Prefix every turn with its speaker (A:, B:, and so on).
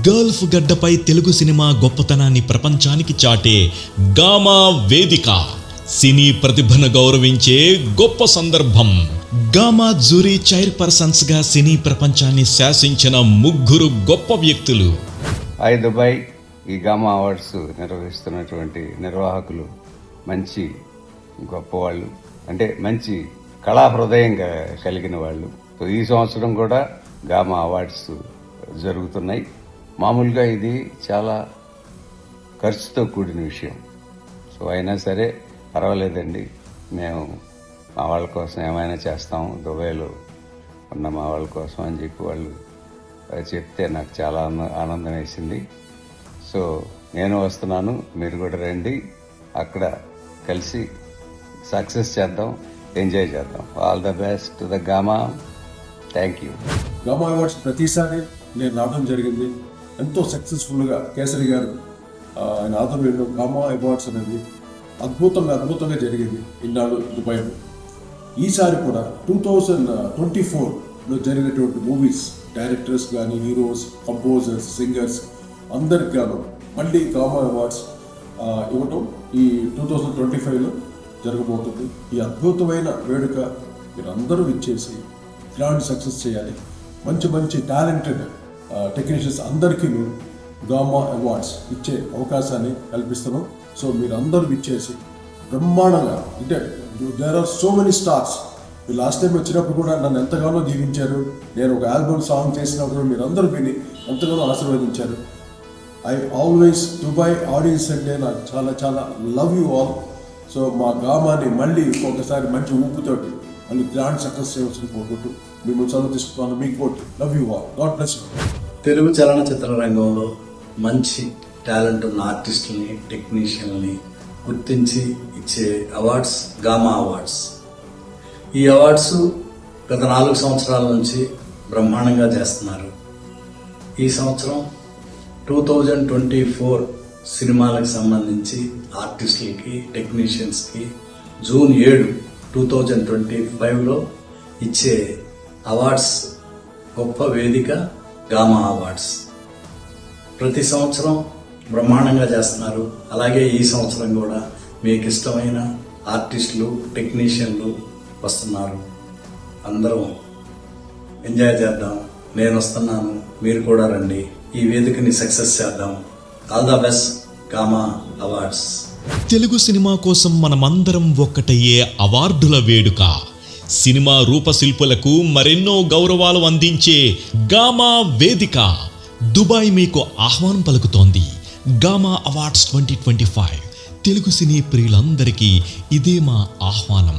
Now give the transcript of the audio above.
A: Gulf గడ్డపై Telugu cinema గొప్పతనాన్ని ప్రపంచానికి చాటే గామా వేదిక సినీ ప్రతిభను గౌరవించే గొప్ప సందర్భం. గామా జ్యూరీ చైర్పర్సన్స్ గా సినీ ప్రపంచాన్ని శాసించిన ముగ్గురు గొప్ప వ్యక్తులు.
B: దుబాయ్ ఈ గామా అవార్డ్స్ నిర్వహిస్తున్నటువంటి నిర్వాహకులు మంచి గొప్పవాళ్ళు, అంటే మంచి కళా హృదయం కలిగిన వాళ్ళు. సో ఈ సంవత్సరం కూడా గామా అవార్డ్స్ జరుగుతున్నాయి. మామూలుగా ఇది చాలా ఖర్చుతో కూడిన విషయం. సో అయినా సరే పర్వాలేదండి, మేము మా వాళ్ళ కోసం ఏమైనా చేస్తాము, దుబాయ్లో ఉన్న మా వాళ్ళ కోసం అని చెప్పి వాళ్ళు చెప్తే నాకు చాలా ఆనందం వేసింది. సో నేను వస్తున్నాను, మీరు కూడా రండి, అక్కడ కలిసి సక్సెస్ చేద్దాం, ఎంజాయ్ చేద్దాం. All the best to da Gama. Thank you.
C: Gamma awards ప్రతిసారి నేను రావడం జరిగింది. ఎంతో సక్సెస్ఫుల్గా కేసరి గారు ఆయన ఆధ్వర్యంలో గామా అవార్డ్స్ అనేది అద్భుతంగా జరిగింది ఇన్నాళ్ళు దుబాయ్లో. ఈసారి కూడా 2024లో జరిగినటువంటి మూవీస్ డైరెక్టర్స్ కానీ, హీరోస్, కంపోజర్స్, సింగర్స్ అందరికి గాను మళ్ళీ గామా అవార్డ్స్ ఇవ్వటం ఈ 2025లో జరగబోతుంది. ఈ అద్భుతమైన వేడుక మీరు అందరూ ఇచ్చేసి గ్రాండ్ సక్సెస్ చేయాలి. మంచి టాలెంటెడ్ టెక్నీషియన్స్ అందరికీ గామా అవార్డ్స్ ఇచ్చే అవకాశాన్ని కల్పిస్తున్నాం. సో మీరు అందరూ ఇచ్చేసి బ్రహ్మాండంగా, అంటే there are so many stars. మీరు లాస్ట్ టైం వచ్చినప్పుడు కూడా నన్ను ఎంతగానో దీవించారు. నేను ఒక ఆల్బమ్ సాంగ్ చేసినప్పుడు మీరు అందరూ విని ఎంతగానో ఆశీర్వదించారు. ఐ ఆల్వేస్ దుబాయ్ ఆడియన్స్ అంటే నాకు చాలా లవ్ యూ ఆల్. సో మా గామాని మళ్ళీ ఒకసారి మంచి ఊపుతోటి మళ్ళీ గ్రాండ్ సక్సెస్ చేయవలసిన కోరుకుంటూ మిమ్మల్ని చదువు తీసుకున్నాను. మీకు కోటి love you all. God bless you.
D: Telugu చలనచిత్ర రంగంలో మంచి టాలెంట్ ఉన్న ఆర్టిస్టులని, టెక్నీషియన్ని గుర్తించి ఇచ్చే అవార్డ్స్ గామా అవార్డ్స్. ఈ అవార్డ్స్ గత 4 సంవత్సరాల నుంచి బ్రహ్మాండంగా చేస్తున్నారు. ఈ సంవత్సరం 2024 సినిమాలకు సంబంధించి ఆర్టిస్టులకి, టెక్నీషియన్స్కి జూన్ 7, 2025లో ఇచ్చే అవార్డ్స్ గొప్ప వేదిక గామా అవార్డ్స్. ప్రతి సంవత్సరం బ్రహ్మాండంగా చేస్తున్నారు. అలాగే ఈ సంవత్సరం కూడా మీకు ఇష్టమైన ఆర్టిస్టులు, టెక్నీషియన్లు వస్తున్నారు. అందరం ఎంజాయ్ చేద్దాం. నేను వస్తున్నాను, మీరు కూడా రండి. ఈ వేదికని సక్సెస్ చేద్దాం. All the best gamma awards.
A: Telugu cinema కోసం మనమందరం ఒక్కటయ్యే అవార్డుల వేడుక. సినిమా రూపశిల్పులకు మరెన్నో గౌరవాలు అందించే గామా వేదిక దుబాయ్ మీకు ఆహ్వానం పలుకుతోంది. గామా అవార్డ్స్ 2025 తెలుగు సినీ ప్రియులందరికీ ఇదే మా ఆహ్వానం.